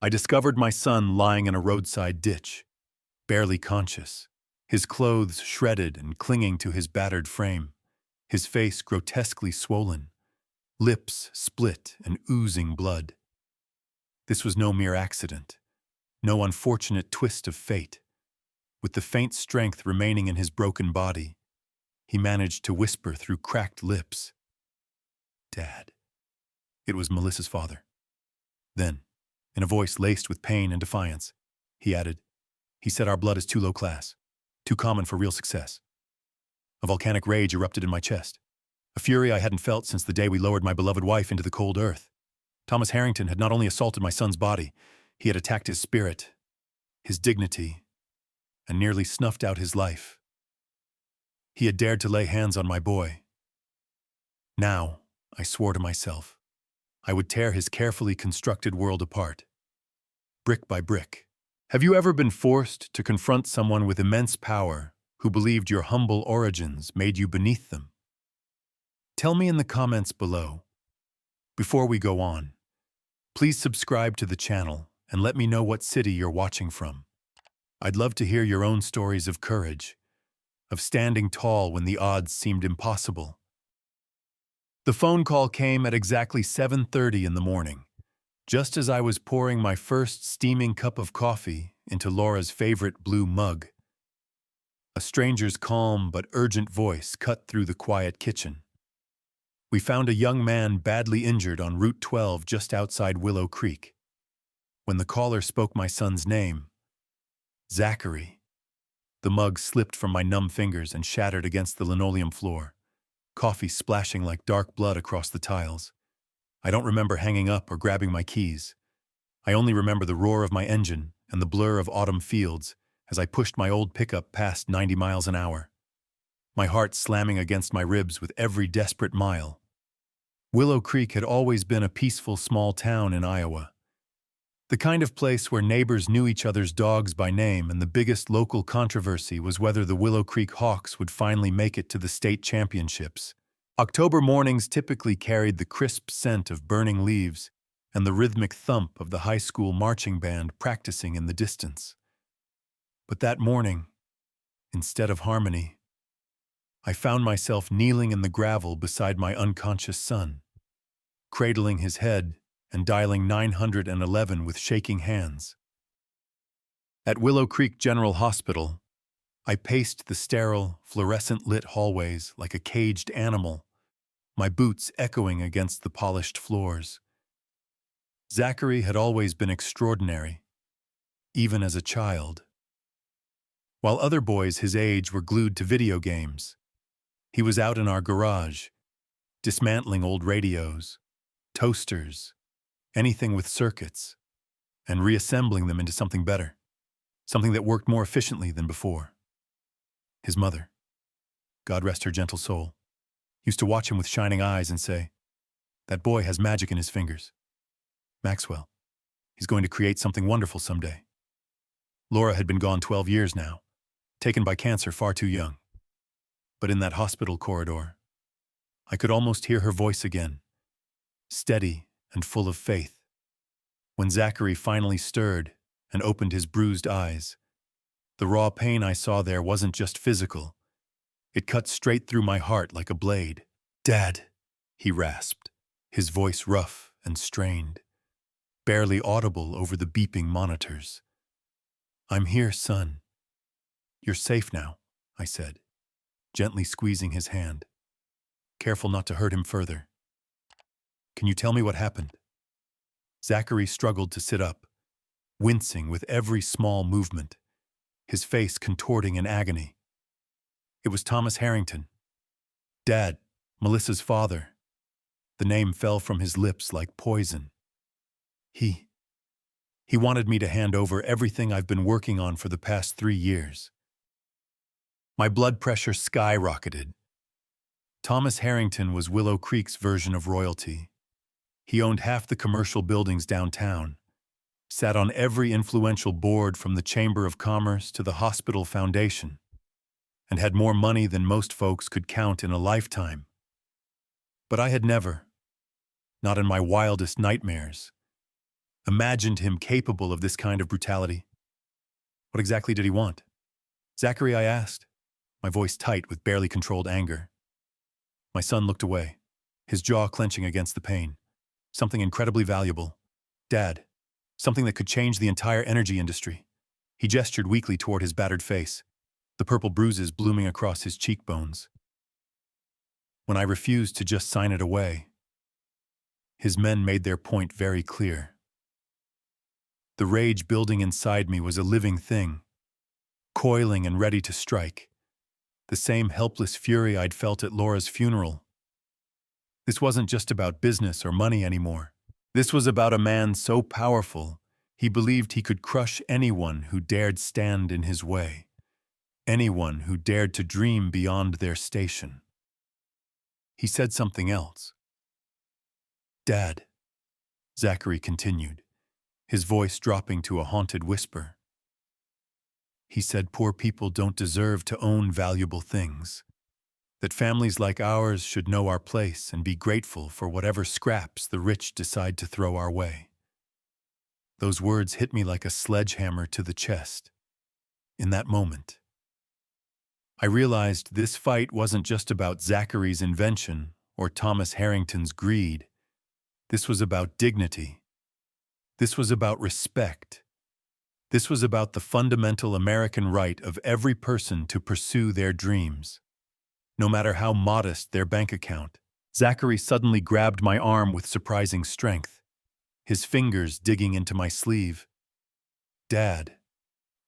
I discovered my son lying in a roadside ditch, barely conscious, his clothes shredded and clinging to his battered frame, his face grotesquely swollen, lips split and oozing blood. This was no mere accident, no unfortunate twist of fate. With the faint strength remaining in his broken body, he managed to whisper through cracked lips, "Dad." It was Melissa's father. Then, in a voice laced with pain and defiance, he added, "He said our blood is too low class, too common for real success." A volcanic rage erupted in my chest, a fury I hadn't felt since the day we lowered my beloved wife into the cold earth. Thomas Harrington had not only assaulted my son's body, he had attacked his spirit, his dignity, and nearly snuffed out his life. He had dared to lay hands on my boy. Now, I swore to myself, I would tear his carefully constructed world apart, brick by brick. Have you ever been forced to confront someone with immense power who believed your humble origins made you beneath them? Tell me in the comments below. Before we go on, please subscribe to the channel and let me know what city you're watching from. I'd love to hear your own stories of courage, of standing tall when the odds seemed impossible. The phone call came at exactly 7:30 in the morning, just as I was pouring my first steaming cup of coffee into Laura's favorite blue mug. A stranger's calm but urgent voice cut through the quiet kitchen. We found a young man badly injured on Route 12 just outside Willow Creek. When the caller spoke my son's name, Zachary, the mug slipped from my numb fingers and shattered against the linoleum floor, coffee splashing like dark blood across the tiles. I don't remember hanging up or grabbing my keys. I only remember the roar of my engine and the blur of autumn fields as I pushed my old pickup past 90 miles an hour, my heart slamming against my ribs with every desperate mile. Willow Creek had always been a peaceful small town in Iowa, the kind of place where neighbors knew each other's dogs by name, and the biggest local controversy was whether the Willow Creek Hawks would finally make it to the state championships. October mornings typically carried the crisp scent of burning leaves and the rhythmic thump of the high school marching band practicing in the distance. But that morning, instead of harmony, I found myself kneeling in the gravel beside my unconscious son, cradling his head and dialing 911 with shaking hands. At Willow Creek General Hospital, I paced the sterile, fluorescent-lit hallways like a caged animal, my boots echoing against the polished floors. Zachary had always been extraordinary, even as a child. While other boys his age were glued to video games, he was out in our garage, dismantling old radios, toasters, anything with circuits, and reassembling them into something better, something that worked more efficiently than before. His mother, God rest her gentle soul, used to watch him with shining eyes and say, "That boy has magic in his fingers. Maxwell, he's going to create something wonderful someday." Laura had been gone 12 years now, taken by cancer far too young. But in that hospital corridor, I could almost hear her voice again, steady and full of faith. When Zachary finally stirred and opened his bruised eyes, the raw pain I saw there wasn't just physical. It cut straight through my heart like a blade. "Dad," he rasped, his voice rough and strained, barely audible over the beeping monitors. "I'm here, son." "You're safe now," I said, gently squeezing his hand, careful not to hurt him further. "Can you tell me what happened?" Zachary struggled to sit up, wincing with every small movement, his face contorting in agony. It was Thomas Harrington. Dad, Melissa's father. The name fell from his lips like poison. He wanted me to hand over everything I've been working on for the past 3 years. My blood pressure skyrocketed. Thomas Harrington was Willow Creek's version of royalty. He owned half the commercial buildings downtown, sat on every influential board from the Chamber of Commerce to the Hospital Foundation, and had more money than most folks could count in a lifetime. But I had never, not in my wildest nightmares, imagined him capable of this kind of brutality. What exactly did he want? Zachary, I asked, my voice tight with barely controlled anger. My son looked away, his jaw clenching against the pain. Something incredibly valuable. Dad, something that could change the entire energy industry. He gestured weakly toward his battered face, the purple bruises blooming across his cheekbones. When I refused to just sign it away, his men made their point very clear. The rage building inside me was a living thing, coiling and ready to strike. The same helpless fury I'd felt at Laura's funeral. This wasn't just about business or money anymore. This was about a man so powerful, he believed he could crush anyone who dared stand in his way, anyone who dared to dream beyond their station. He said something else. Dad, Zachary continued, his voice dropping to a haunted whisper. He said poor people don't deserve to own valuable things, that families like ours should know our place and be grateful for whatever scraps the rich decide to throw our way. Those words hit me like a sledgehammer to the chest. In that moment, I realized this fight wasn't just about Zachary's invention or Thomas Harrington's greed. This was about dignity. This was about respect. This was about the fundamental American right of every person to pursue their dreams, no matter how modest their bank account. Zachary suddenly grabbed my arm with surprising strength, his fingers digging into my sleeve. Dad,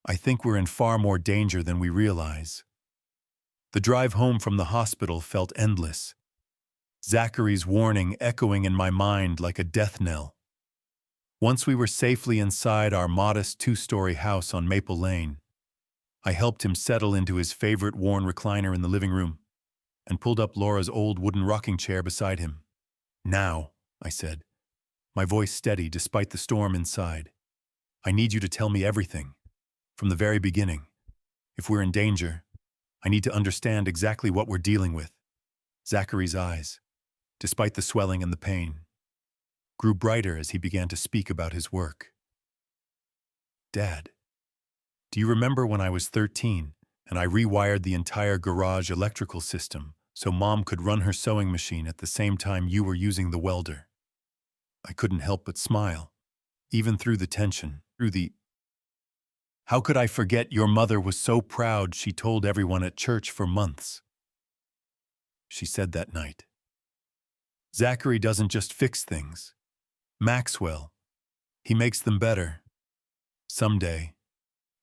I think we're in far more danger than we realize. The drive home from the hospital felt endless, Zachary's warning echoing in my mind like a death knell. Once we were safely inside our modest two-story house on Maple Lane, I helped him settle into his favorite worn recliner in the living room and pulled up Laura's old wooden rocking chair beside him. Now, I said, my voice steady despite the storm inside. I need you to tell me everything, from the very beginning. If we're in danger, I need to understand exactly what we're dealing with. Zachary's eyes, despite the swelling and the pain, grew brighter as he began to speak about his work. Dad, do you remember when I was 13 and I rewired the entire garage electrical system so Mom could run her sewing machine at the same time you were using the welder? I couldn't help but smile, even through the tension, How could I forget your mother was so proud she told everyone at church for months? She said that night. Zachary doesn't just fix things. Maxwell, he makes them better. Someday,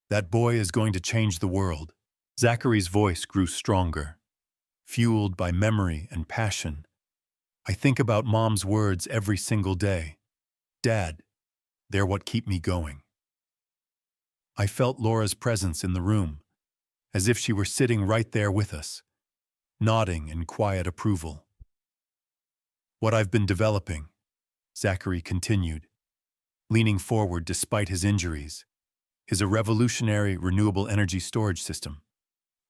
that boy is going to change the world. Zachary's voice grew stronger, fueled by memory and passion. I think about Mom's words every single day. Dad, they're what keep me going. I felt Laura's presence in the room, as if she were sitting right there with us, nodding in quiet approval. What I've been developing, Zachary continued, leaning forward despite his injuries, is a revolutionary renewable energy storage system.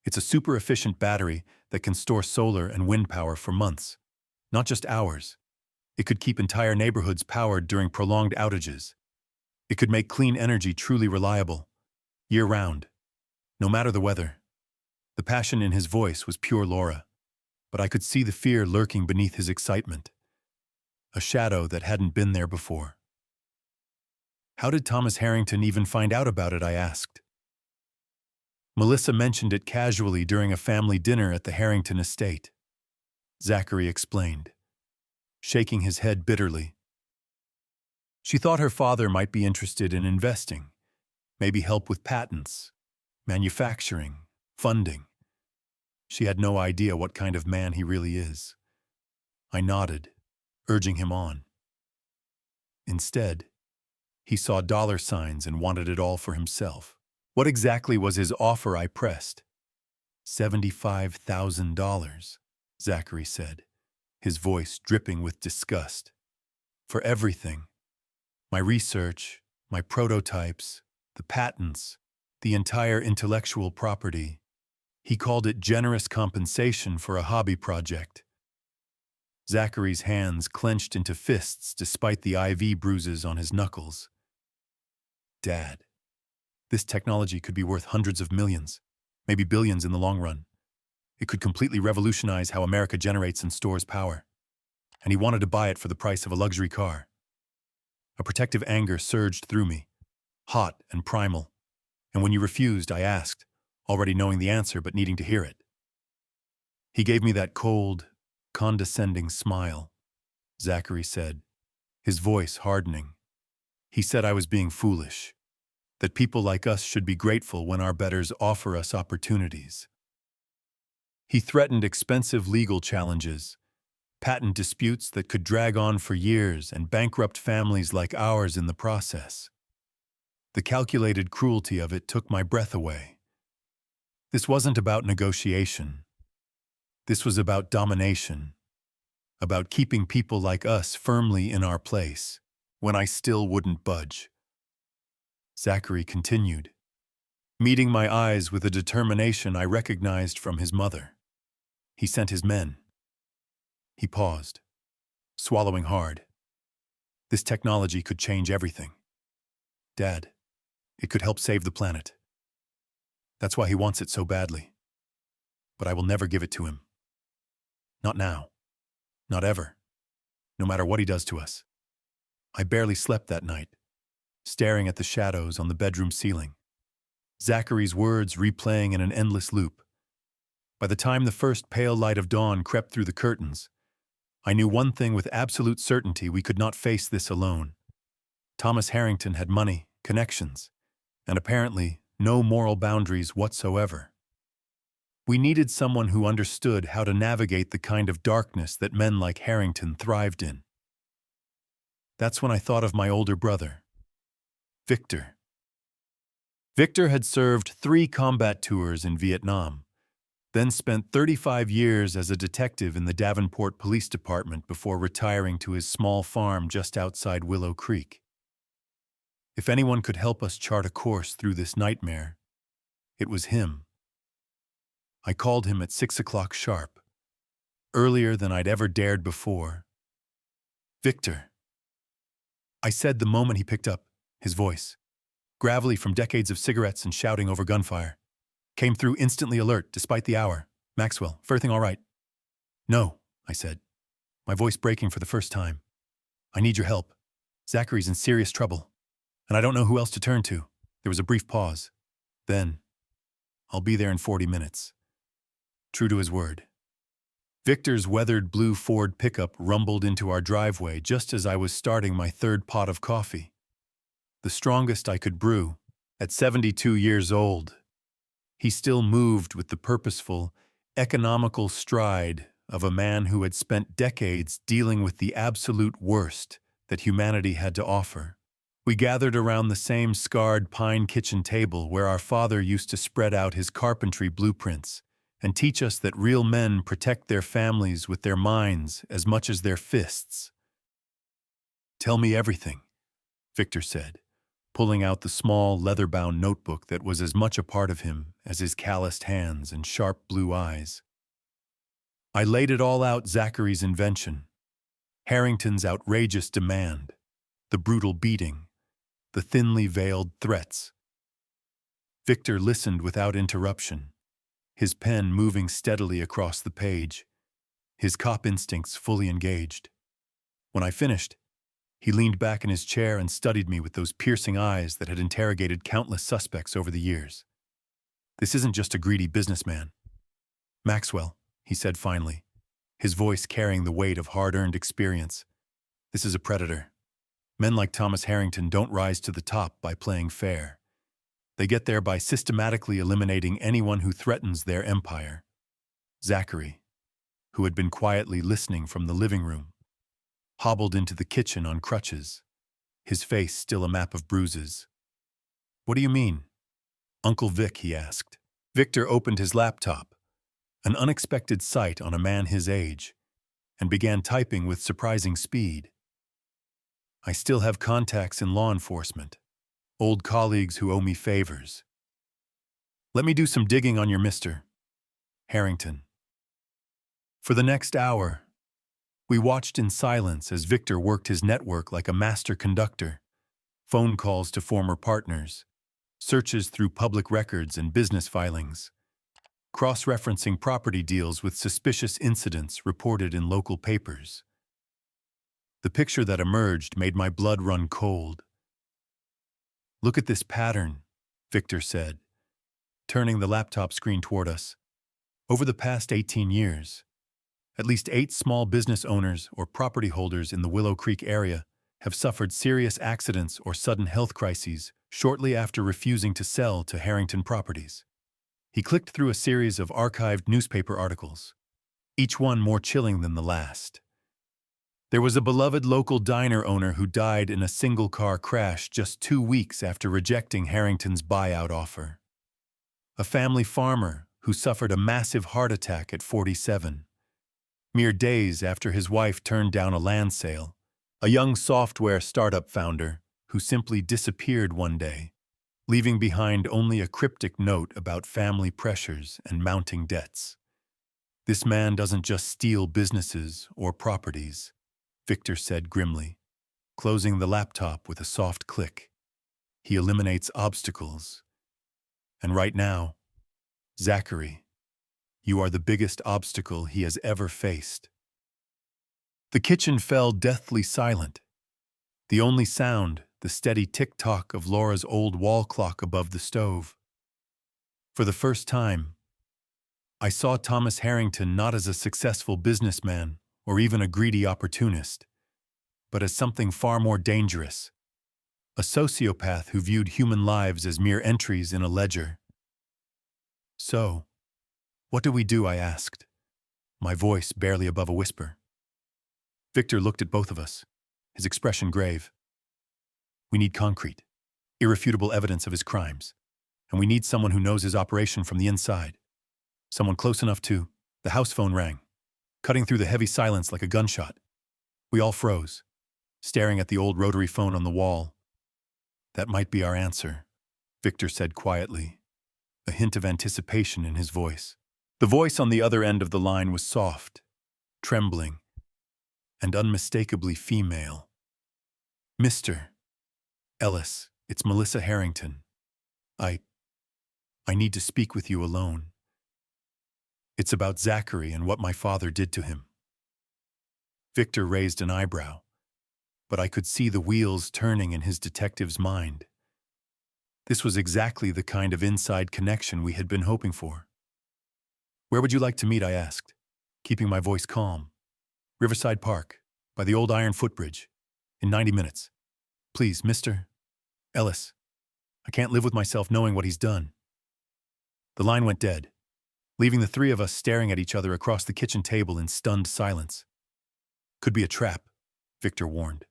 It's a super-efficient battery that can store solar and wind power for months, not just hours. It could keep entire neighborhoods powered during prolonged outages. It could make clean energy truly reliable, year-round, no matter the weather. The passion in his voice was pure Laura, but I could see the fear lurking beneath his excitement, a shadow that hadn't been there before. How did Thomas Harrington even find out about it, I asked. Melissa mentioned it casually during a family dinner at the Harrington estate, Zachary explained, shaking his head bitterly. She thought her father might be interested in investing, maybe help with patents, manufacturing, funding. She had no idea what kind of man he really is. I nodded, urging him on. Instead, he saw dollar signs and wanted it all for himself. What exactly was his offer, I pressed. $75,000, Zachary said, his voice dripping with disgust. For everything. My research, my prototypes, the patents, the entire intellectual property. He called it generous compensation for a hobby project. Zachary's hands clenched into fists despite the IV bruises on his knuckles. Dad, this technology could be worth hundreds of millions, maybe billions in the long run. It could completely revolutionize how America generates and stores power. And he wanted to buy it for the price of a luxury car. A protective anger surged through me, hot and primal. And when you refused, I asked, already knowing the answer but needing to hear it. He gave me that cold, condescending smile, Zachary said, his voice hardening. He said I was being foolish, that people like us should be grateful when our betters offer us opportunities. He threatened expensive legal challenges, patent disputes that could drag on for years and bankrupt families like ours in the process. The calculated cruelty of it took my breath away. This wasn't about negotiation. This was about domination, about keeping people like us firmly in our place, when I still wouldn't budge. Zachary continued, meeting my eyes with a determination I recognized from his mother. He sent his men. He paused, swallowing hard. This technology could change everything. Dad, it could help save the planet. That's why he wants it so badly. But I will never give it to him. Not now. Not ever. No matter what he does to us. I barely slept that night, staring at the shadows on the bedroom ceiling. Zachary's words replaying in an endless loop. By the time the first pale light of dawn crept through the curtains, I knew one thing with absolute certainty: we could not face this alone. Thomas Harrington had money, connections, and apparently no moral boundaries whatsoever. We needed someone who understood how to navigate the kind of darkness that men like Harrington thrived in. That's when I thought of my older brother, Victor. Victor had served 3 combat tours in Vietnam, then spent 35 years as a detective in the Davenport Police Department before retiring to his small farm just outside Willow Creek. If anyone could help us chart a course through this nightmare, it was him. I called him at 6 o'clock sharp, earlier than I'd ever dared before. Victor, I said the moment he picked up, his voice, gravelly from decades of cigarettes and shouting over gunfire, came through instantly alert despite the hour. Maxwell, everything all right? No, I said, my voice breaking for the first time. I need your help. Zachary's in serious trouble, and I don't know who else to turn to. There was a brief pause. Then, I'll be there in 40 minutes. True to his word. Victor's weathered blue Ford pickup rumbled into our driveway just as I was starting my 3rd pot of coffee. The strongest I could brew, at 72 years old. He still moved with the purposeful, economical stride of a man who had spent decades dealing with the absolute worst that humanity had to offer. We gathered around the same scarred pine kitchen table where our father used to spread out his carpentry blueprints and teach us that real men protect their families with their minds as much as their fists. Tell me everything, Victor said, pulling out the small, leather-bound notebook that was as much a part of him as his calloused hands and sharp blue eyes. I laid it all out: Zachary's invention, Harrington's outrageous demand, the brutal beating, the thinly veiled threats. Victor listened without interruption, his pen moving steadily across the page, his cop instincts fully engaged. When I finished, he leaned back in his chair and studied me with those piercing eyes that had interrogated countless suspects over the years. This isn't just a greedy businessman. Maxwell, he said finally, his voice carrying the weight of hard-earned experience. This is a predator. Men like Thomas Harrington don't rise to the top by playing fair. They get there by systematically eliminating anyone who threatens their empire. Zachary, who had been quietly listening from the living room, hobbled into the kitchen on crutches, his face still a map of bruises. What do you mean? Uncle Vic, he asked. Victor opened his laptop, an unexpected sight on a man his age, and began typing with surprising speed. I still have contacts in law enforcement, old colleagues who owe me favors. Let me do some digging on your Mr. Harrington. For the next hour, we watched in silence as Victor worked his network like a master conductor, phone calls to former partners, searches through public records and business filings, cross-referencing property deals with suspicious incidents reported in local papers. The picture that emerged made my blood run cold. "Look at this pattern," Victor said, turning the laptop screen toward us. "Over the past 18 years, at least 8 small business owners or property holders in the Willow Creek area have suffered serious accidents or sudden health crises shortly after refusing to sell to Harrington Properties." He clicked through a series of archived newspaper articles, each one more chilling than the last. There was a beloved local diner owner who died in a single-car crash just 2 weeks after rejecting Harrington's buyout offer. A family farmer who suffered a massive heart attack at 47, mere days after his wife turned down a land sale. A young software startup founder who simply disappeared one day, leaving behind only a cryptic note about family pressures and mounting debts. "This man doesn't just steal businesses or properties," Victor said grimly, closing the laptop with a soft click. "He eliminates obstacles. And right now, Zachary, you are the biggest obstacle he has ever faced." The kitchen fell deathly silent. The only sound, the steady tick-tock of Laura's old wall clock above the stove. For the first time, I saw Thomas Harrington not as a successful businessman or even a greedy opportunist, but as something far more dangerous, a sociopath who viewed human lives as mere entries in a ledger. "So, what do we do?" I asked, my voice barely above a whisper. Victor looked at both of us, his expression grave. "We need concrete, irrefutable evidence of his crimes, and we need someone who knows his operation from the inside. Someone close enough to..." The house phone rang, cutting through the heavy silence like a gunshot. We all froze, staring at the old rotary phone on the wall. "That might be our answer," Victor said quietly, a hint of anticipation in his voice. The voice on the other end of the line was soft, trembling, and unmistakably female. "Mr. Ellis, it's Melissa Harrington. I need to speak with you alone. It's about Zachary and what my father did to him." Victor raised an eyebrow, but I could see the wheels turning in his detective's mind. This was exactly the kind of inside connection we had been hoping for. "Where would you like to meet?" I asked, keeping my voice calm. "Riverside Park, by the old iron footbridge, in 90 minutes. Please, Mr. Ellis, I can't live with myself knowing what he's done." The line went dead, leaving the three of us staring at each other across the kitchen table in stunned silence. "Could be a trap," Victor warned,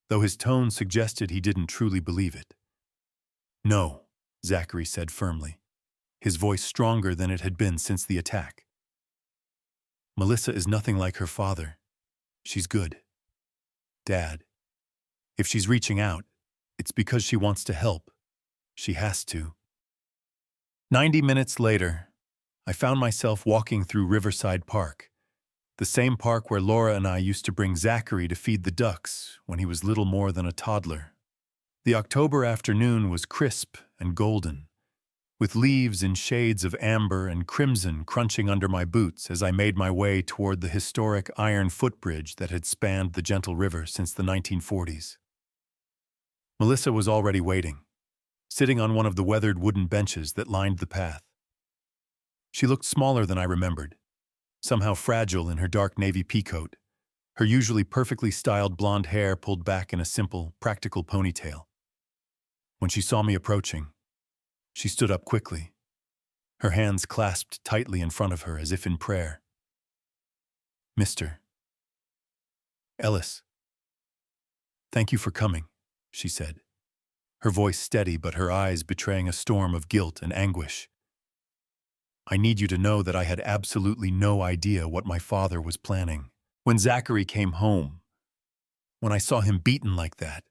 though his tone suggested he didn't truly believe it. "No," Zachary said firmly, his voice stronger than it had been since the attack. "Melissa is nothing like her father. She's good. Dad, if she's reaching out, it's because she wants to help. She has to." 90 minutes later, I found myself walking through Riverside Park, the same park where Laura and I used to bring Zachary to feed the ducks when he was little more than a toddler. The October afternoon was crisp and golden, with leaves in shades of amber and crimson crunching under my boots as I made my way toward the historic iron footbridge that had spanned the gentle river since the 1940s. Melissa was already waiting, sitting on one of the weathered wooden benches that lined the path. She looked smaller than I remembered, somehow fragile in her dark navy peacoat, her usually perfectly styled blonde hair pulled back in a simple, practical ponytail. When she saw me approaching, she stood up quickly, her hands clasped tightly in front of her as if in prayer. "Mr. Ellis, thank you for coming," she said, her voice steady but her eyes betraying a storm of guilt and anguish. "I need you to know that I had absolutely no idea what my father was planning. When Zachary came home, when I saw him beaten like that..."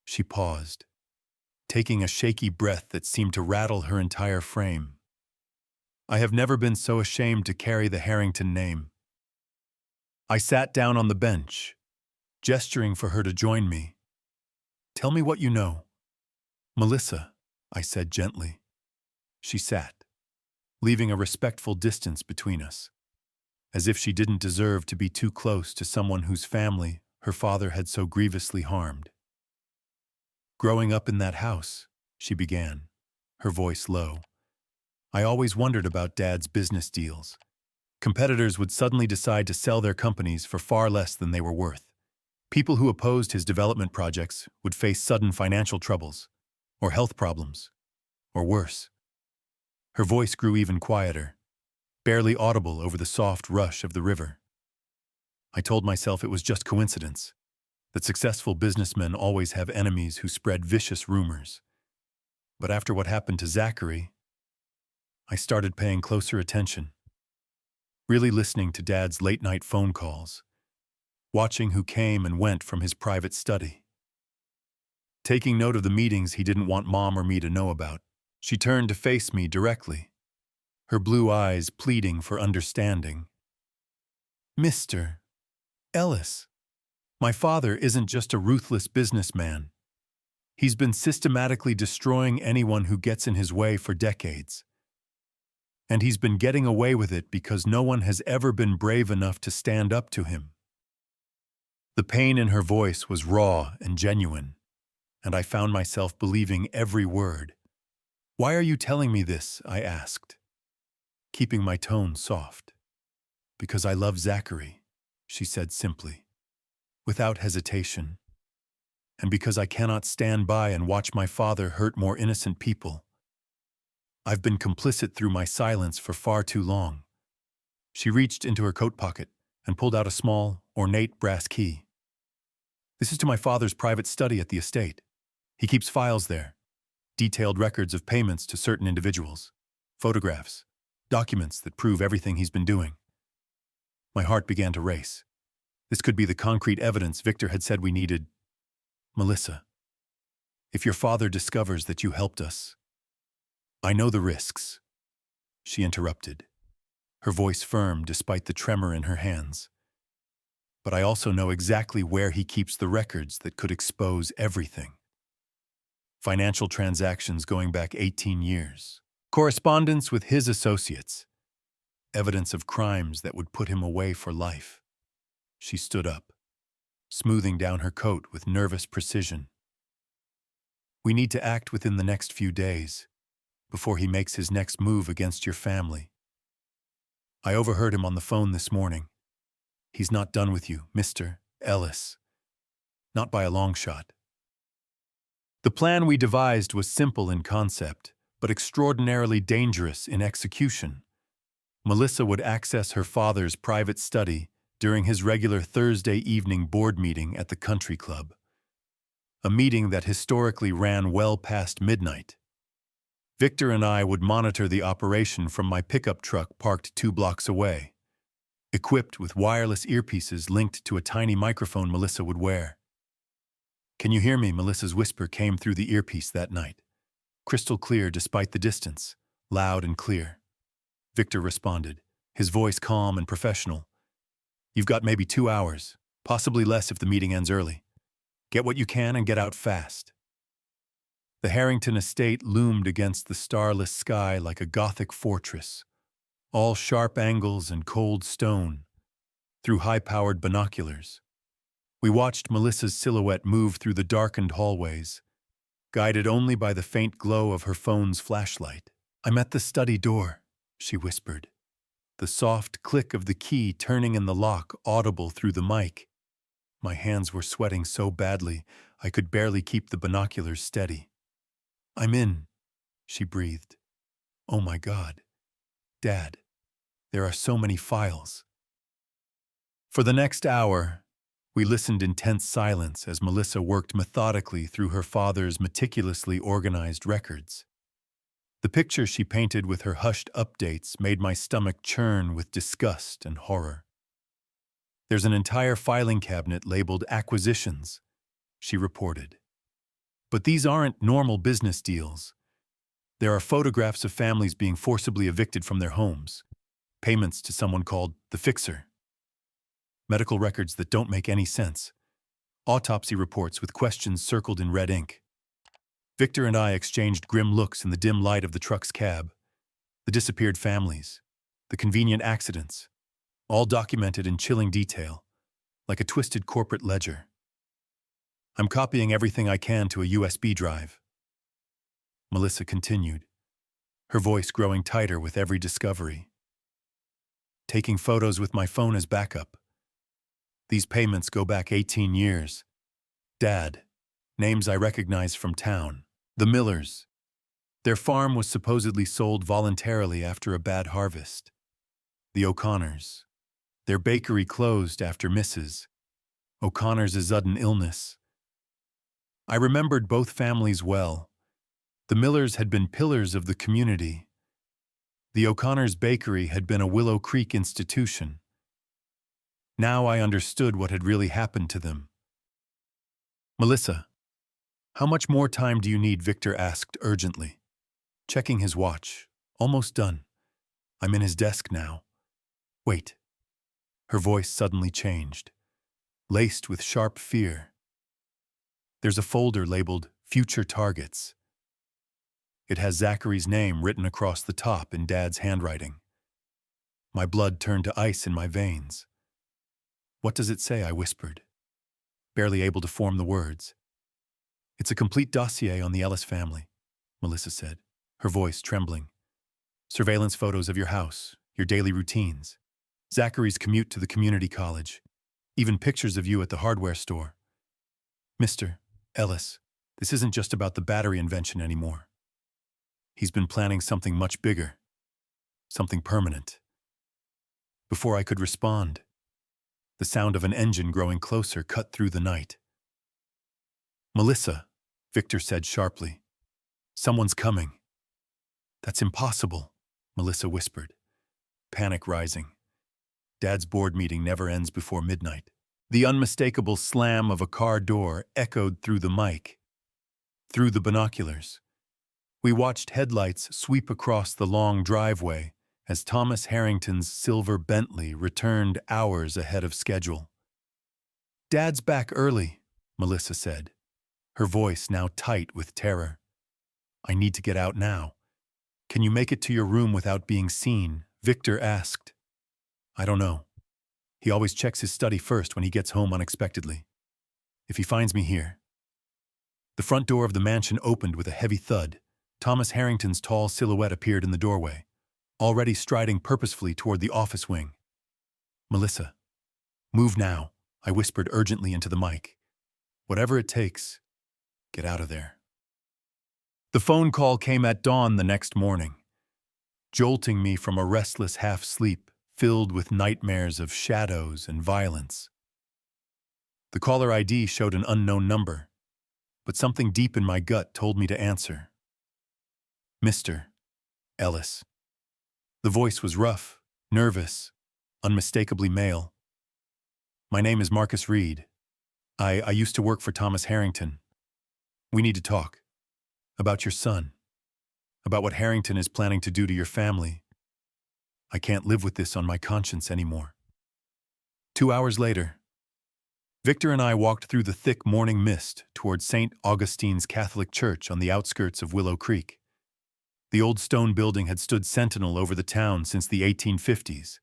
She paused, taking a shaky breath that seemed to rattle her entire frame. I have never been so ashamed to carry the Harrington name. I sat down on the bench, gesturing for her to join me. Tell me what you know. Melissa, I said gently. She sat, leaving a respectful distance between us, as if she didn't deserve to be too close to someone whose family her father had so grievously harmed. Growing up in that house, she began, her voice low, I always wondered about Dad's business deals. Competitors would suddenly decide to sell their companies for far less than they were worth. People who opposed his development projects would face sudden financial troubles, or health problems, or worse. Her voice grew even quieter, barely audible over the soft rush of the river. I told myself it was just coincidence, that successful businessmen always have enemies who spread vicious rumors. But after what happened to Zachary, I started paying closer attention, really listening to Dad's late-night phone calls, watching who came and went from his private study, taking note of the meetings he didn't want Mom or me to know about. She turned to face me directly, her blue eyes pleading for understanding. Mr. Ellis, my father isn't just a ruthless businessman. He's been systematically destroying anyone who gets in his way for decades. And he's been getting away with it because no one has ever been brave enough to stand up to him. The pain in her voice was raw and genuine, and I found myself believing every word. Why are you telling me this? I asked, keeping my tone soft. Because I love Zachary, she said simply, without hesitation. And because I cannot stand by and watch my father hurt more innocent people. I've been complicit through my silence for far too long. She reached into her coat pocket and pulled out a small, ornate brass key. This is to my father's private study at the estate. He keeps files there, detailed records of payments to certain individuals, photographs, documents that prove everything he's been doing. My heart began to race. This could be the concrete evidence Victor had said we needed. Melissa, if your father discovers that you helped us, I know the risks, she interrupted, her voice firm despite the tremor in her hands. But I also know exactly where he keeps the records that could expose everything. Financial transactions going back 18 years, correspondence with his associates, evidence of crimes that would put him away for life. She stood up, smoothing down her coat with nervous precision. We need to act within the next few days, before he makes his next move against your family. I overheard him on the phone this morning. He's not done with you, Mr. Ellis. Not by a long shot. The plan we devised was simple in concept, but extraordinarily dangerous in execution. Melissa would access her father's private study during his regular Thursday evening board meeting at the country club. A meeting that historically ran well past midnight. Victor and I would monitor the operation from my pickup truck parked 2 blocks away, equipped with wireless earpieces linked to a tiny microphone Melissa would wear. Can you hear me? Melissa's whisper came through the earpiece that night, crystal clear despite the distance, loud and clear. Victor responded, his voice calm and professional. You've got maybe 2 hours, possibly less if the meeting ends early. Get what you can and get out fast. The Harrington estate loomed against the starless sky like a Gothic fortress, all sharp angles and cold stone, through high-powered binoculars. We watched Melissa's silhouette move through the darkened hallways, guided only by the faint glow of her phone's flashlight. I'm at the study door, she whispered, the soft click of the key turning in the lock audible through the mic. My hands were sweating so badly I could barely keep the binoculars steady. I'm in, she breathed. Oh my God. Dad, there are so many files. For the next hour, we listened in tense silence as Melissa worked methodically through her father's meticulously organized records. The picture she painted with her hushed updates made my stomach churn with disgust and horror. There's an entire filing cabinet labeled acquisitions, she reported. But these aren't normal business deals. There are photographs of families being forcibly evicted from their homes, payments to someone called the Fixer, medical records that don't make any sense, Autopsy reports with questions circled in red ink. Victor and I exchanged grim looks in the dim light of the truck's cab. The disappeared families, the convenient accidents, all documented in chilling detail, like a twisted corporate ledger. I'm copying everything I can to a USB drive. Melissa continued, her voice growing tighter with every discovery. Taking photos with my phone as backup. These payments go back 18 years. Dad, names I recognize from town. The Millers. Their farm was supposedly sold voluntarily after a bad harvest. The O'Connors. Their bakery closed after Mrs. O'Connor's sudden illness. I remembered both families well. The Millers had been pillars of the community. The O'Connors' bakery had been a Willow Creek institution. Now I understood what had really happened to them. Melissa, how much more time do you need? Victor asked urgently. Checking his watch. Almost done. I'm in his desk now. Wait. Her voice suddenly changed, laced with sharp fear. There's a folder labeled Future Targets. It has Zachary's name written across the top in Dad's handwriting. My blood turned to ice in my veins. What does it say? I whispered, barely able to form the words. It's a complete dossier on the Ellis family, Melissa said, her voice trembling. Surveillance photos of your house, your daily routines, Zachary's commute to the community college, even pictures of you at the hardware store. Mr. Ellis, this isn't just about the battery invention anymore. He's been planning something much bigger, something permanent. Before I could respond, the sound of an engine growing closer cut through the night. Melissa, Victor said sharply. Someone's coming. That's impossible, Melissa whispered, panic rising. Dad's board meeting never ends before midnight. The unmistakable slam of a car door echoed through the mic, through the binoculars. We watched headlights sweep across the long driveway as Thomas Harrington's silver Bentley returned hours ahead of schedule. Dad's back early, Melissa said, her voice now tight with terror. I need to get out now. Can you make it to your room without being seen? Victor asked. I don't know. He always checks his study first when he gets home unexpectedly. If he finds me here. The front door of the mansion opened with a heavy thud. Thomas Harrington's tall silhouette appeared in the doorway, already striding purposefully toward the office wing. Melissa, move now, I whispered urgently into the mic. Whatever it takes, get out of there. The phone call came at dawn the next morning, jolting me from a restless half-sleep filled with nightmares of shadows and violence. The caller ID showed an unknown number, but something deep in my gut told me to answer. Mr. Ellis. The voice was rough, nervous, unmistakably male. My name is Marcus Reed. I used to work for Thomas Harrington. We need to talk. About your son. About what Harrington is planning to do to your family. I can't live with this on my conscience anymore. 2 hours later, Victor and I walked through the thick morning mist toward St. Augustine's Catholic Church on the outskirts of Willow Creek. The old stone building had stood sentinel over the town since the 1850s,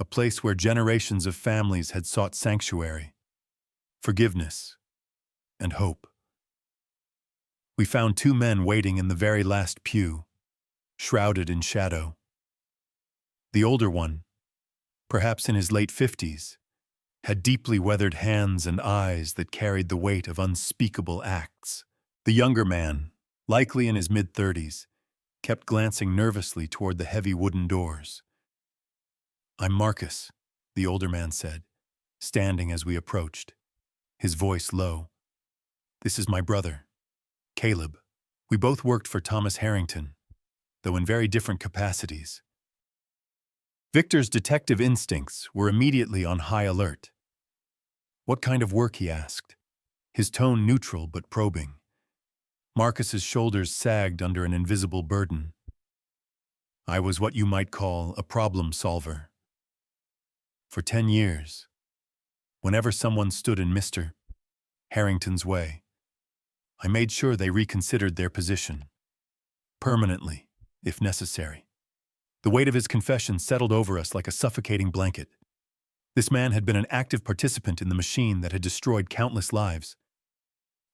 a place where generations of families had sought sanctuary, forgiveness, and hope. We found 2 men waiting in the very last pew, shrouded in shadow. The older one, perhaps in his late 50s, had deeply weathered hands and eyes that carried the weight of unspeakable acts. The younger man, likely in his mid-30s, kept glancing nervously toward the heavy wooden doors. I'm Marcus, the older man said, standing as we approached, his voice low. This is my brother, Caleb. We both worked for Thomas Harrington, though in very different capacities. Victor's detective instincts were immediately on high alert. What kind of work, he asked, his tone neutral but probing. Marcus's shoulders sagged under an invisible burden. I was what you might call a problem solver. For 10 years, whenever someone stood in Mr. Harrington's way. I made sure they reconsidered their position. Permanently, if necessary. The weight of his confession settled over us like a suffocating blanket. This man had been an active participant in the machine that had destroyed countless lives.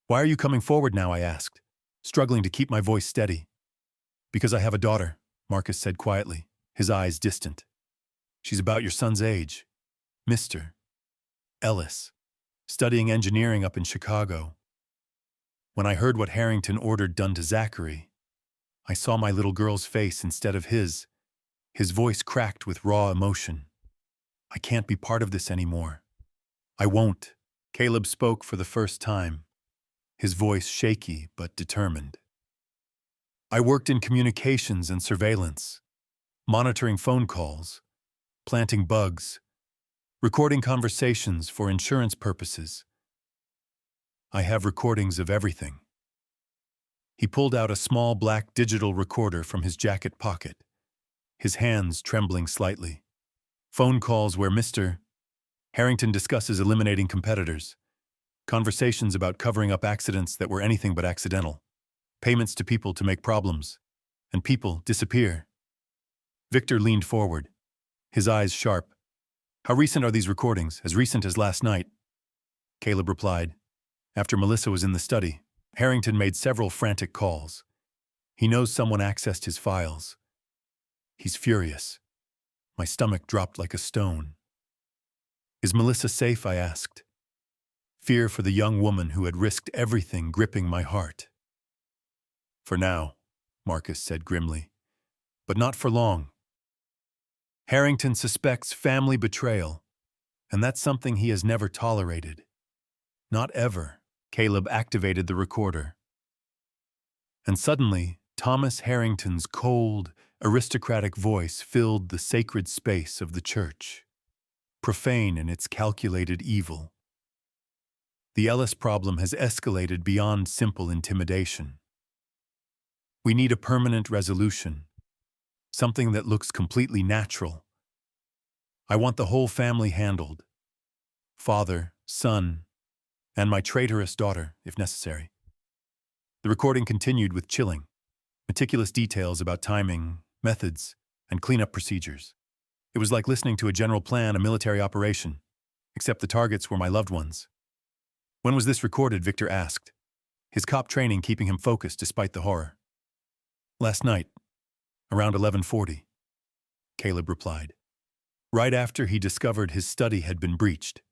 "Why are you coming forward now?" I asked, struggling to keep my voice steady. "Because I have a daughter," Marcus said quietly, his eyes distant. "She's about your son's age. Mr. Ellis, studying engineering up in Chicago." When I heard what Harrington ordered done to Zachary, I saw my little girl's face instead of his. His voice cracked with raw emotion. "I can't be part of this anymore. I won't." Caleb spoke for the first time, his voice shaky but determined. "I worked in communications and surveillance, monitoring phone calls, planting bugs, recording conversations for insurance purposes. I have recordings of everything." He pulled out a small black digital recorder from his jacket pocket, his hands trembling slightly. Phone calls where Mr. Harrington discusses eliminating competitors, conversations about covering up accidents that were anything but accidental, payments to people to make problems, and people disappear. Victor leaned forward, his eyes sharp. "How recent are these recordings? As recent as last night?" Caleb replied. "After Melissa was in the study, Harrington made several frantic calls. He knows someone accessed his files. He's furious." My stomach dropped like a stone. "Is Melissa safe?" I asked. Fear for the young woman who had risked everything gripping my heart. "For now," Marcus said grimly. "But not for long. Harrington suspects family betrayal, and that's something he has never tolerated. Not ever." Caleb activated the recorder. And suddenly, Thomas Harrington's cold, aristocratic voice filled the sacred space of the church, profane in its calculated evil. "The Ellis problem has escalated beyond simple intimidation. We need a permanent resolution, something that looks completely natural. I want the whole family handled. Father, son, and my traitorous daughter, if necessary." The recording continued with chilling, meticulous details about timing, methods, and cleanup procedures. It was like listening to a general plan, a military operation, except the targets were my loved ones. "When was this recorded?" Victor asked, his cop training keeping him focused despite the horror. "Last night, around 11:40, Caleb replied. "Right after he discovered his study had been breached."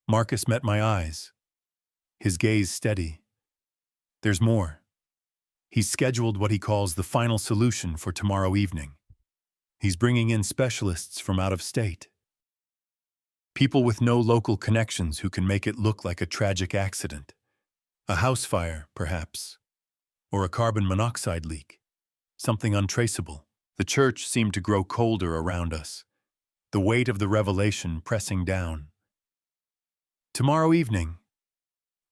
Marcus met my eyes, his gaze steady. "There's more. He's scheduled what he calls the final solution for tomorrow evening. He's bringing in specialists from out of state. People with no local connections who can make it look like a tragic accident. A house fire, perhaps. Or a carbon monoxide leak. Something untraceable." The church seemed to grow colder around us, the weight of the revelation pressing down. Tomorrow evening.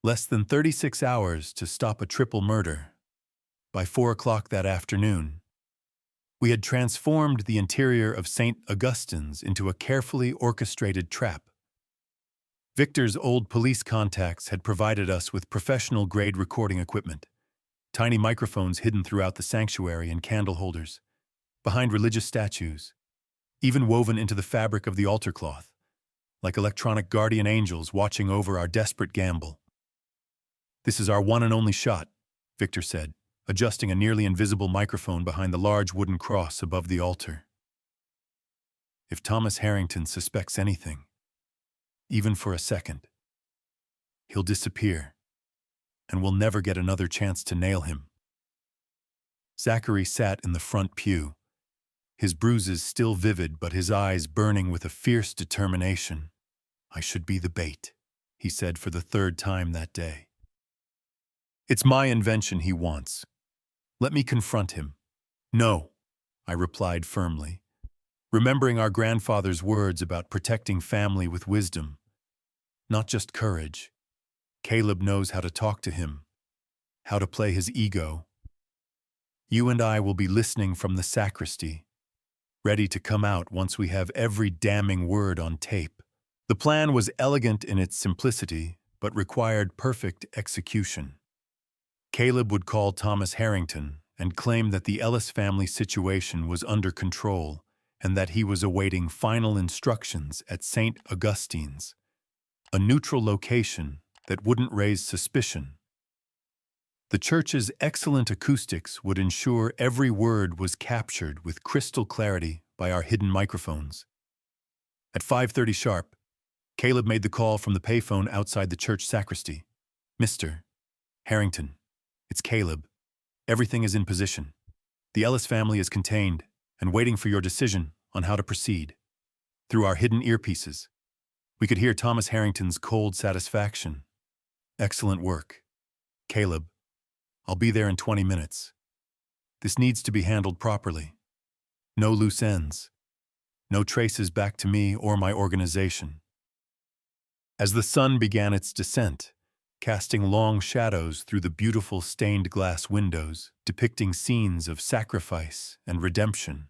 Less than 36 hours to stop a triple murder. By 4 o'clock that afternoon, we had transformed the interior of St. Augustine's into a carefully orchestrated trap. Victor's old police contacts had provided us with professional-grade recording equipment, tiny microphones hidden throughout the sanctuary and candle holders, behind religious statues, even woven into the fabric of the altar cloth, like electronic guardian angels watching over our desperate gamble. "This is our one and only shot," Victor said, adjusting a nearly invisible microphone behind the large wooden cross above the altar. "If Thomas Harrington suspects anything, even for a second, he'll disappear, and we'll never get another chance to nail him." Zachary sat in the front pew, his bruises still vivid but his eyes burning with a fierce determination. "I should be the bait," he said for the third time that day. "It's my invention he wants. Let me confront him." "No," I replied firmly, remembering our grandfather's words about protecting family with wisdom, not just courage. Caleb knows how to talk to him, how to play his ego. You and I will be listening from the sacristy, ready to come out once we have every damning word on tape. The plan was elegant in its simplicity, but required perfect execution. Caleb would call Thomas Harrington and claim that the Ellis family situation was under control and that he was awaiting final instructions at St. Augustine's, a neutral location that wouldn't raise suspicion. The church's excellent acoustics would ensure every word was captured with crystal clarity by our hidden microphones. At 5:30 sharp, Caleb made the call from the payphone outside the church sacristy. "Mr. Harrington, it's Caleb. Everything is in position. The Ellis family is contained and waiting for your decision on how to proceed." Through our hidden earpieces, we could hear Thomas Harrington's cold satisfaction. "Excellent work. Caleb, I'll be there in 20 minutes. This needs to be handled properly. No loose ends. No traces back to me or my organization." As the sun began its descent, casting long shadows through the beautiful stained glass windows depicting scenes of sacrifice and redemption,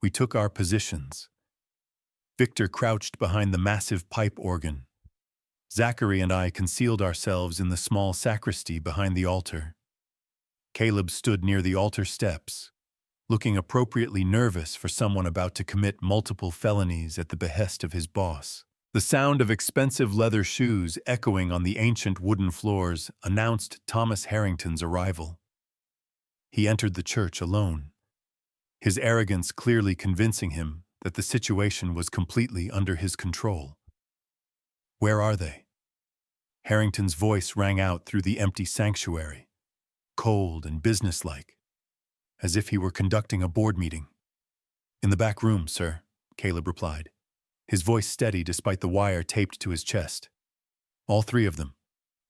we took our positions. Victor crouched behind the massive pipe organ. Zachary and I concealed ourselves in the small sacristy behind the altar. Caleb stood near the altar steps, looking appropriately nervous for someone about to commit multiple felonies at the behest of his boss. The sound of expensive leather shoes echoing on the ancient wooden floors announced Thomas Harrington's arrival. He entered the church alone, his arrogance clearly convincing him that the situation was completely under his control. "Where are they?" Harrington's voice rang out through the empty sanctuary, cold and businesslike, as if he were conducting a board meeting. "In the back room, sir," Caleb replied, his voice steady despite the wire taped to his chest. "All three of them.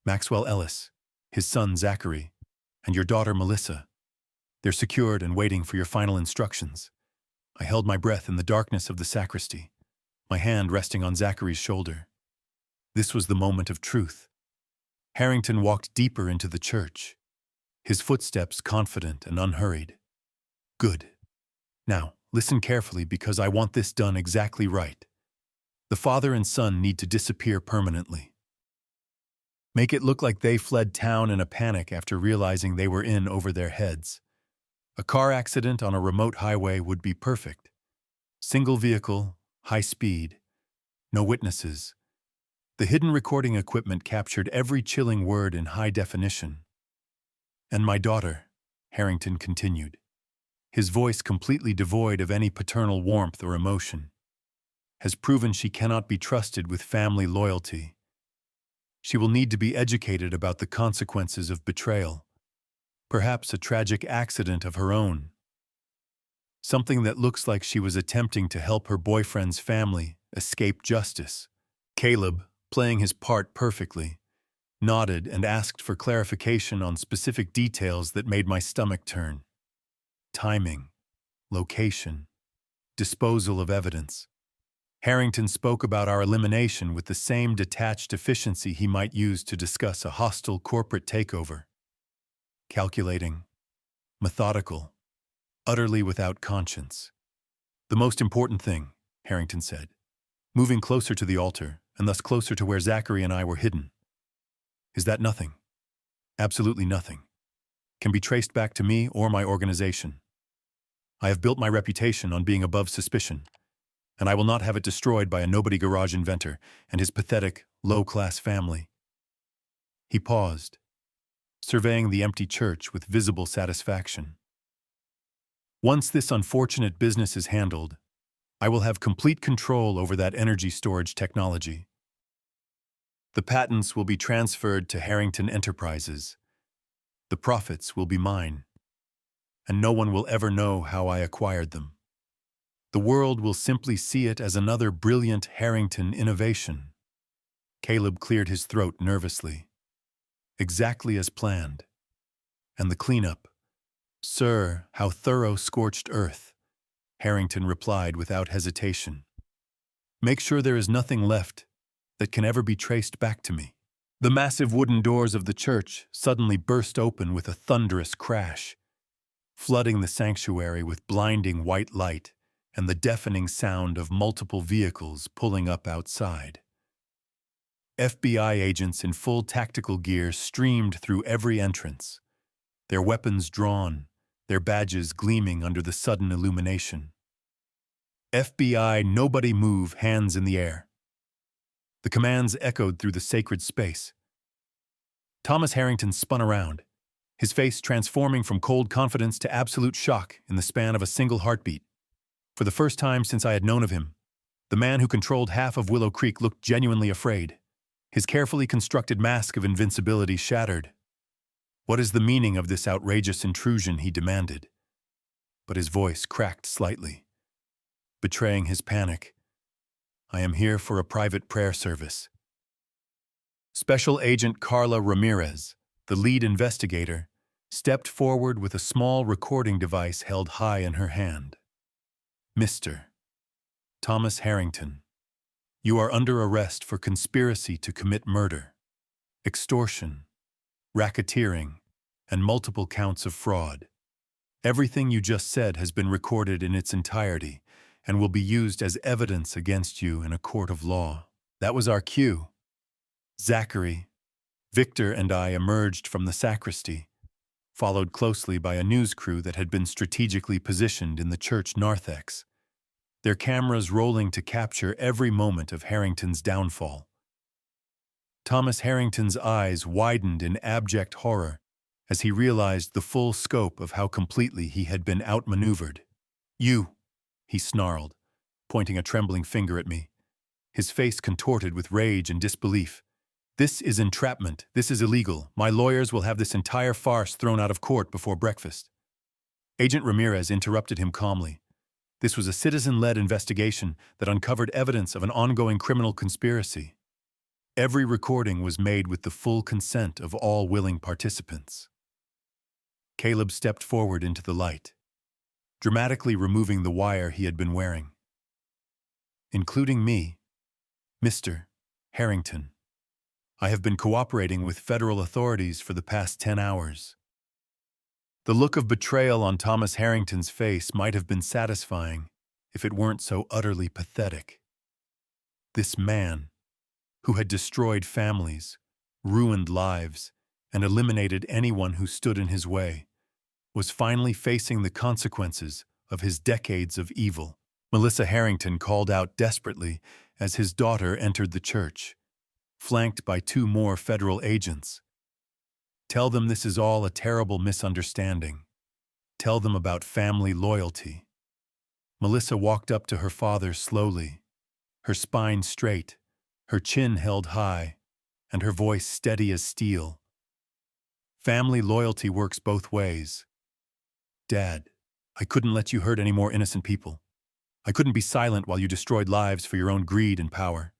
Maxwell Ellis, his son Zachary, and your daughter Melissa. They're secured and waiting for your final instructions." I held my breath in the darkness of the sacristy, my hand resting on Zachary's shoulder. This was the moment of truth. Harrington walked deeper into the church, his footsteps confident and unhurried. "Good. Now, listen carefully because I want this done exactly right. The father and son need to disappear permanently. Make it look like they fled town in a panic after realizing they were in over their heads. A car accident on a remote highway would be perfect. Single vehicle, high speed, no witnesses. The hidden recording equipment captured every chilling word in high definition. And my daughter," Harrington continued, his voice completely devoid of any paternal warmth or emotion, "has proven she cannot be trusted with family loyalty. She will need to be educated about the consequences of betrayal, perhaps a tragic accident of her own. Something that looks like she was attempting to help her boyfriend's family escape justice." Caleb, playing his part perfectly, nodded and asked for clarification on specific details that made my stomach turn. Timing, location, disposal of evidence. Harrington spoke about our elimination with the same detached efficiency he might use to discuss a hostile corporate takeover. Calculating, methodical, utterly without conscience. "The most important thing," Harrington said, moving closer to the altar and thus closer to where Zachary and I were hidden, "is that nothing, absolutely nothing, can be traced back to me or my organization. I have built my reputation on being above suspicion, and I will not have it destroyed by a nobody garage inventor and his pathetic, low-class family." He paused, surveying the empty church with visible satisfaction. "Once this unfortunate business is handled, I will have complete control over that energy storage technology. The patents will be transferred to Harrington Enterprises. The profits will be mine, and no one will ever know how I acquired them. The world will simply see it as another brilliant Harrington innovation." Caleb cleared his throat nervously. "Exactly as planned. And the cleanup. Sir, how thorough scorched earth," Harrington replied without hesitation. "Make sure there is nothing left that can ever be traced back to me." The massive wooden doors of the church suddenly burst open with a thunderous crash, flooding the sanctuary with blinding white light and the deafening sound of multiple vehicles pulling up outside. FBI agents in full tactical gear streamed through every entrance, their weapons drawn, their badges gleaming under the sudden illumination. FBI, nobody move, hands in the air. The commands echoed through the sacred space. Thomas Harrington spun around, his face transforming from cold confidence to absolute shock in the span of a single heartbeat. For the first time since I had known of him, the man who controlled half of Willow Creek looked genuinely afraid, his carefully constructed mask of invincibility shattered. "What is the meaning of this outrageous intrusion?" he demanded. But his voice cracked slightly, betraying his panic. "I am here for a private prayer service." Special Agent Carla Ramirez, the lead investigator, stepped forward with a small recording device held high in her hand. "Mr. Thomas Harrington, you are under arrest for conspiracy to commit murder, extortion, racketeering, and multiple counts of fraud. Everything you just said has been recorded in its entirety and will be used as evidence against you in a court of law." That was our cue. Zachary, Victor, and I emerged from the sacristy, followed closely by a news crew that had been strategically positioned in the church narthex, their cameras rolling to capture every moment of Harrington's downfall. Thomas Harrington's eyes widened in abject horror as he realized the full scope of how completely he had been outmaneuvered. "You," he snarled, pointing a trembling finger at me, his face contorted with rage and disbelief. "This is entrapment. This is illegal. My lawyers will have this entire farce thrown out of court before breakfast." Agent Ramirez interrupted him calmly. This was a citizen-led investigation that uncovered evidence of an ongoing criminal conspiracy. Every recording was made with the full consent of all willing participants. Caleb stepped forward into the light, dramatically removing the wire he had been wearing. "Including me, Mr. Harrington, I have been cooperating with federal authorities for the past 10 hours. The look of betrayal on Thomas Harrington's face might have been satisfying if it weren't so utterly pathetic. This man, who had destroyed families, ruined lives, and eliminated anyone who stood in his way, was finally facing the consequences of his decades of evil. Melissa Harrington called out desperately as his daughter entered the church, flanked by 2 more federal agents. "Tell them this is all a terrible misunderstanding. Tell them about family loyalty." Melissa walked up to her father slowly, her spine straight, her chin held high, and her voice steady as steel. "Family loyalty works both ways. Dad, I couldn't let you hurt any more innocent people. I couldn't be silent while you destroyed lives for your own greed and power.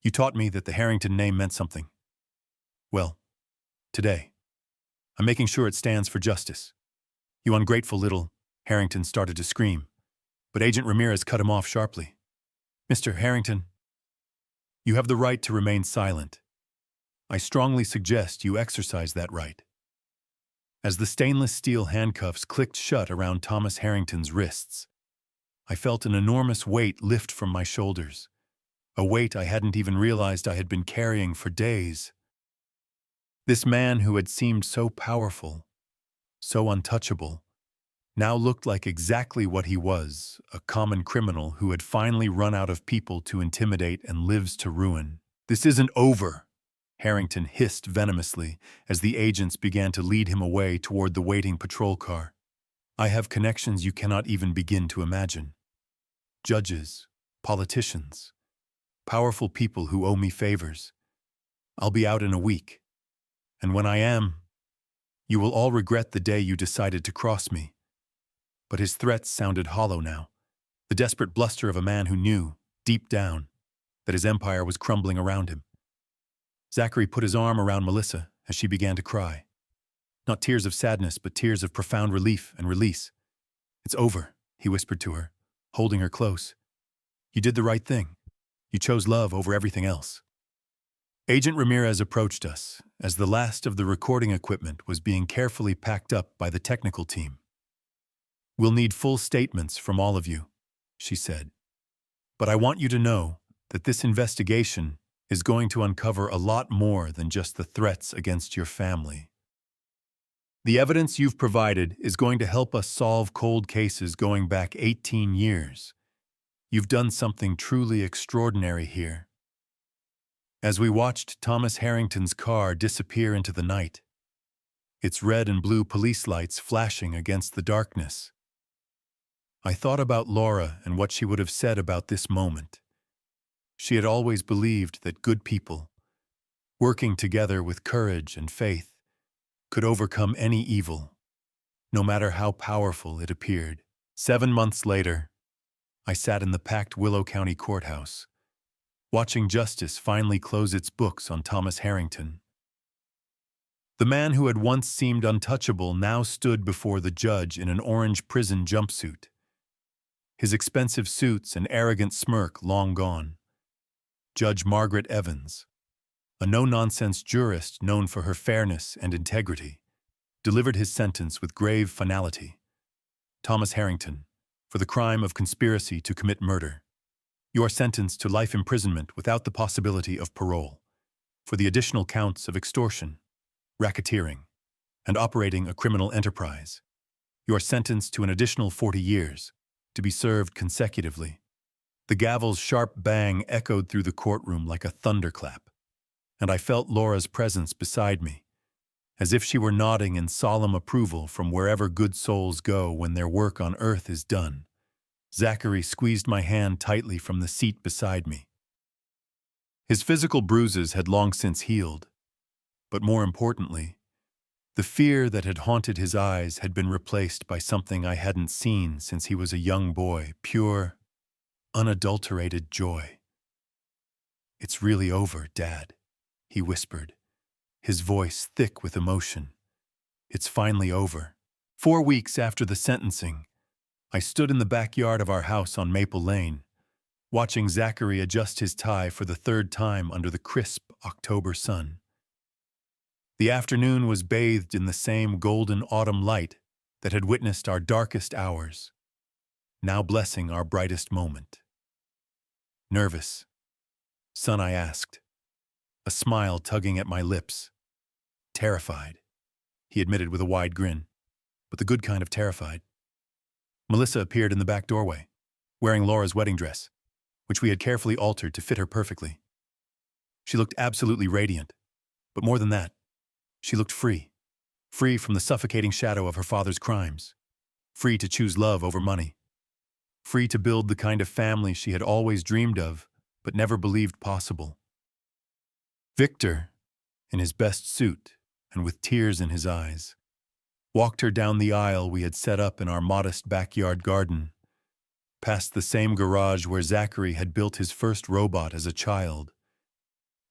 You taught me that the Harrington name meant something. Well, today, I'm making sure it stands for justice." "You ungrateful little," Harrington started to scream, but Agent Ramirez cut him off sharply. "Mr. Harrington, you have the right to remain silent. I strongly suggest you exercise that right." As the stainless steel handcuffs clicked shut around Thomas Harrington's wrists, I felt an enormous weight lift from my shoulders, a weight I hadn't even realized I had been carrying for days. This man who had seemed so powerful, so untouchable, now looked like exactly what he was, a common criminal who had finally run out of people to intimidate and lives to ruin. "This isn't over," Harrington hissed venomously as the agents began to lead him away toward the waiting patrol car. "I have connections you cannot even begin to imagine. Judges, politicians, powerful people who owe me favors. I'll be out in a week. And when I am, you will all regret the day you decided to cross me." But his threats sounded hollow now, the desperate bluster of a man who knew, deep down, that his empire was crumbling around him. Zachary put his arm around Melissa as she began to cry. Not tears of sadness, but tears of profound relief and release. "It's over," he whispered to her, holding her close. "You did the right thing. You chose love over everything else." Agent Ramirez approached us as the last of the recording equipment was being carefully packed up by the technical team. "We'll need full statements from all of you," she said. "But I want you to know that this investigation is going to uncover a lot more than just the threats against your family. The evidence you've provided is going to help us solve cold cases going back 18 years. You've done something truly extraordinary here. As we watched Thomas Harrington's car disappear into the night, its red and blue police lights flashing against the darkness, I thought about Laura and what she would have said about this moment. She had always believed that good people, working together with courage and faith, could overcome any evil, no matter how powerful it appeared. 7 months later, I sat in the packed Willow County Courthouse, watching justice finally close its books on Thomas Harrington. The man who had once seemed untouchable now stood before the judge in an orange prison jumpsuit, his expensive suits and arrogant smirk long gone. Judge Margaret Evans, a no-nonsense jurist known for her fairness and integrity, delivered his sentence with grave finality. Thomas Harrington, for the crime of conspiracy to commit murder. You are sentenced to life imprisonment without the possibility of parole. For the additional counts of extortion, racketeering, and operating a criminal enterprise, you are sentenced to an additional 40 years, to be served consecutively. The gavel's sharp bang echoed through the courtroom like a thunderclap, and I felt Laura's presence beside me, as if she were nodding in solemn approval from wherever good souls go when their work on earth is done. Zachary squeezed my hand tightly from the seat beside me. His physical bruises had long since healed, but more importantly, the fear that had haunted his eyes had been replaced by something I hadn't seen since he was a young boy, pure, unadulterated joy. "It's really over, Dad," he whispered, his voice thick with emotion. "It's finally over." 4 weeks after the sentencing, I stood in the backyard of our house on Maple Lane, watching Zachary adjust his tie for the 3rd time under the crisp October sun. The afternoon was bathed in the same golden autumn light that had witnessed our darkest hours, now blessing our brightest moment. "Nervous, son?" I asked, a smile tugging at my lips. "Terrified," he admitted with a wide grin, but the good kind of terrified. Melissa appeared in the back doorway, wearing Laura's wedding dress, which we had carefully altered to fit her perfectly. She looked absolutely radiant, but more than that, she looked free. Free from the suffocating shadow of her father's crimes. Free to choose love over money. Free to build the kind of family she had always dreamed of, but never believed possible. Victor, in his best suit and with tears in his eyes, walked her down the aisle we had set up in our modest backyard garden, past the same garage where Zachary had built his first robot as a child,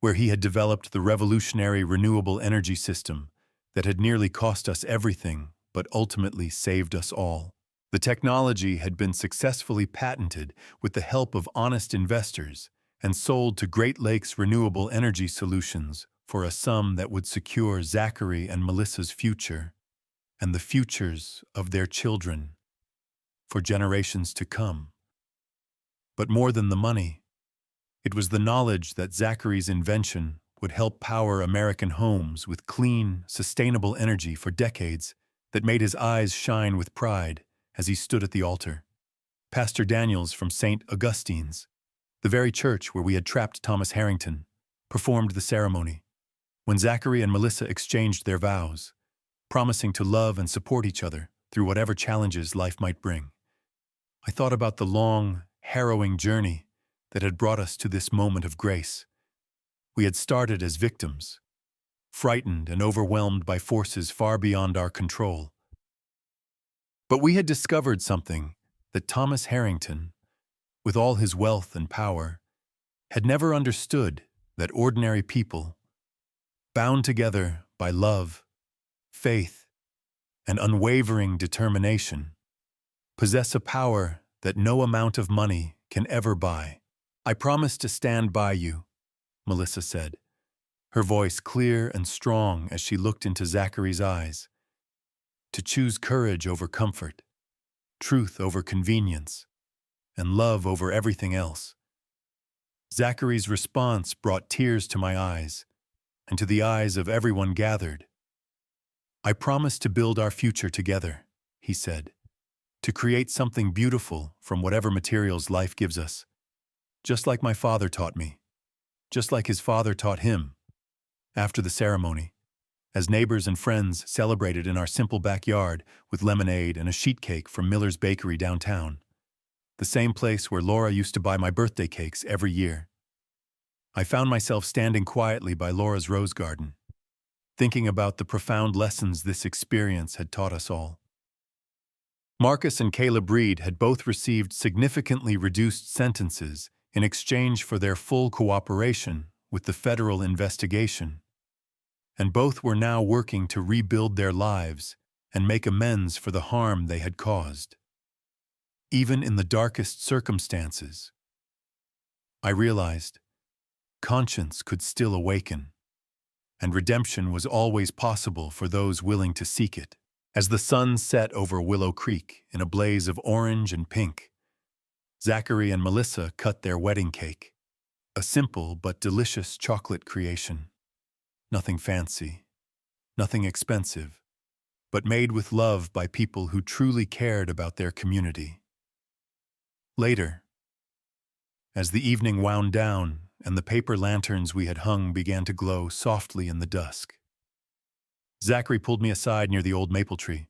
where he had developed the revolutionary renewable energy system that had nearly cost us everything but ultimately saved us all. The technology had been successfully patented with the help of honest investors and sold to Great Lakes Renewable Energy Solutions for a sum that would secure Zachary and Melissa's future and the futures of their children for generations to come. But more than the money, it was the knowledge that Zachary's invention would help power American homes with clean, sustainable energy for decades that made his eyes shine with pride as he stood at the altar. Pastor Daniels from St. Augustine's, the very church where we had trapped Thomas Harrington, performed the ceremony. When Zachary and Melissa exchanged their vows, promising to love and support each other through whatever challenges life might bring, I thought about the long, harrowing journey that had brought us to this moment of grace. We had started as victims, frightened and overwhelmed by forces far beyond our control. But we had discovered something that Thomas Harrington, with all his wealth and power, had never understood: that ordinary people, bound together by love, faith, and unwavering determination, possess a power that no amount of money can ever buy. "I promise to stand by you," Melissa said, her voice clear and strong as she looked into Zachary's eyes. "To choose courage over comfort, truth over convenience, and love over everything else." Zachary's response brought tears to my eyes, and to the eyes of everyone gathered. "I promise to build our future together," he said, "to create something beautiful from whatever materials life gives us, just like my father taught me, just like his father taught him." After the ceremony, as neighbors and friends celebrated in our simple backyard with lemonade and a sheet cake from Miller's Bakery downtown, the same place where Laura used to buy my birthday cakes every year, I found myself standing quietly by Laura's rose garden, thinking about the profound lessons this experience had taught us all. Marcus and Caleb Reed had both received significantly reduced sentences in exchange for their full cooperation with the federal investigation, and both were now working to rebuild their lives and make amends for the harm they had caused. Even in the darkest circumstances, I realized conscience could still awaken, and redemption was always possible for those willing to seek it. As the sun set over Willow Creek in a blaze of orange and pink, Zachary and Melissa cut their wedding cake, a simple but delicious chocolate creation. Nothing fancy, nothing expensive, but made with love by people who truly cared about their community. Later, as the evening wound down and the paper lanterns we had hung began to glow softly in the dusk, Zachary pulled me aside near the old maple tree.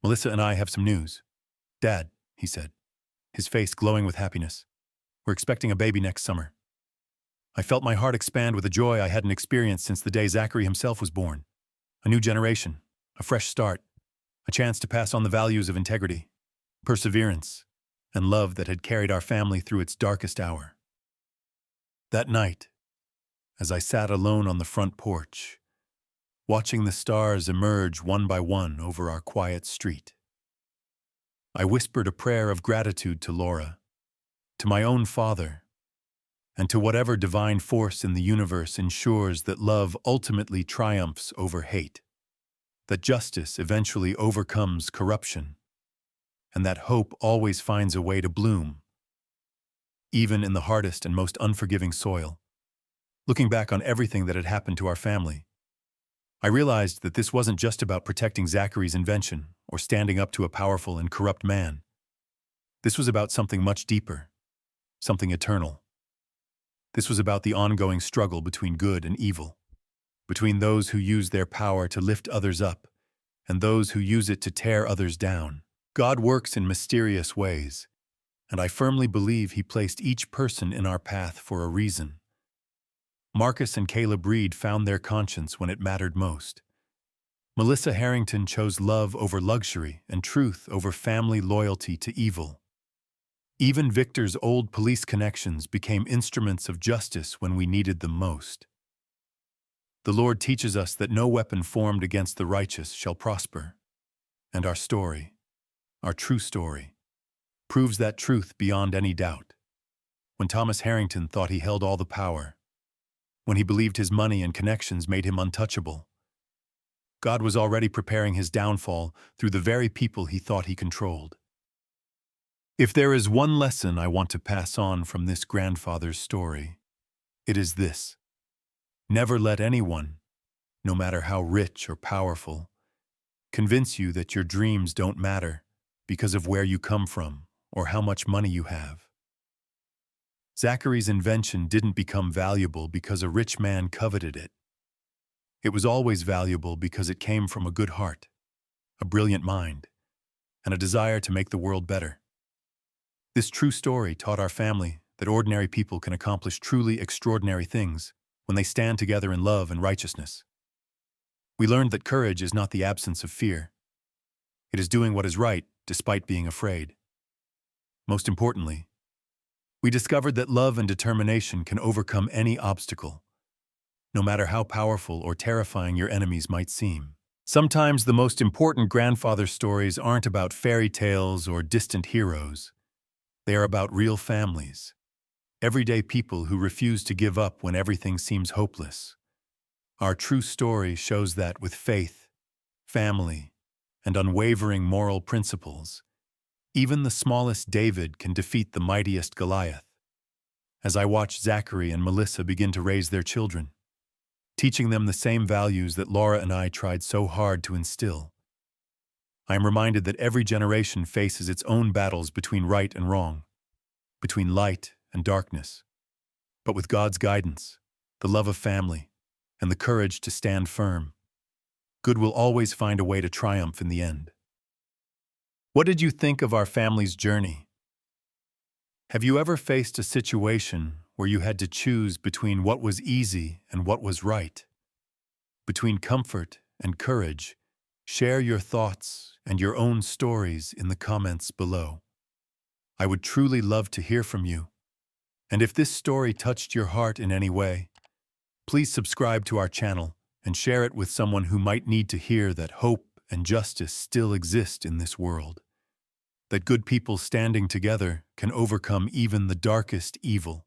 "Melissa and I have some news." "Dad," he said, his face glowing with happiness, "we're expecting a baby next summer." I felt my heart expand with a joy I hadn't experienced since the day Zachary himself was born. A new generation, a fresh start, a chance to pass on the values of integrity, perseverance, and love that had carried our family through its darkest hour. That night, as I sat alone on the front porch, watching the stars emerge one by one over our quiet street, I whispered a prayer of gratitude to Laura, to my own father, and to whatever divine force in the universe ensures that love ultimately triumphs over hate, that justice eventually overcomes corruption, and that hope always finds a way to bloom, even in the hardest and most unforgiving soil. Looking back on everything that had happened to our family, I realized that this wasn't just about protecting Zachary's invention or standing up to a powerful and corrupt man. This was about something much deeper, something eternal. This was about the ongoing struggle between good and evil, between those who use their power to lift others up and those who use it to tear others down. God works in mysterious ways, and I firmly believe He placed each person in our path for a reason. Marcus and Caleb Reed found their conscience when it mattered most. Melissa Harrington chose love over luxury and truth over family loyalty to evil. Even Victor's old police connections became instruments of justice when we needed them most. The Lord teaches us that no weapon formed against the righteous shall prosper. And our story, our true story, proves that truth beyond any doubt. When Thomas Harrington thought he held all the power, when he believed his money and connections made him untouchable, God was already preparing his downfall through the very people he thought he controlled. If there is one lesson I want to pass on from this grandfather's story, it is this: never let anyone, no matter how rich or powerful, convince you that your dreams don't matter because of where you come from or how much money you have. Zachary's invention didn't become valuable because a rich man coveted it. It was always valuable because it came from a good heart, a brilliant mind, and a desire to make the world better. This true story taught our family that ordinary people can accomplish truly extraordinary things when they stand together in love and righteousness. We learned that courage is not the absence of fear. It is doing what is right despite being afraid. Most importantly, we discovered that love and determination can overcome any obstacle, no matter how powerful or terrifying your enemies might seem. Sometimes the most important grandfather stories aren't about fairy tales or distant heroes. They are about real families, everyday people who refuse to give up when everything seems hopeless. Our true story shows that with faith, family, and unwavering moral principles, even the smallest David can defeat the mightiest Goliath. as I watch Zachary and Melissa begin to raise their children, teaching them the same values that Laura and I tried so hard to instill. I am reminded that every generation faces its own battles between right and wrong, between light and darkness. But with God's guidance, the love of family, and the courage to stand firm, good will always find a way to triumph in the end. What did you think of our family's journey? Have you ever faced a situation where you had to choose between what was easy and what was right? Between comfort and courage? Share your thoughts and your own stories in the comments below. I would truly love to hear from you. And if this story touched your heart in any way, please subscribe to our channel and share it with someone who might need to hear that hope and justice still exist in this world. That good people standing together can overcome even the darkest evil.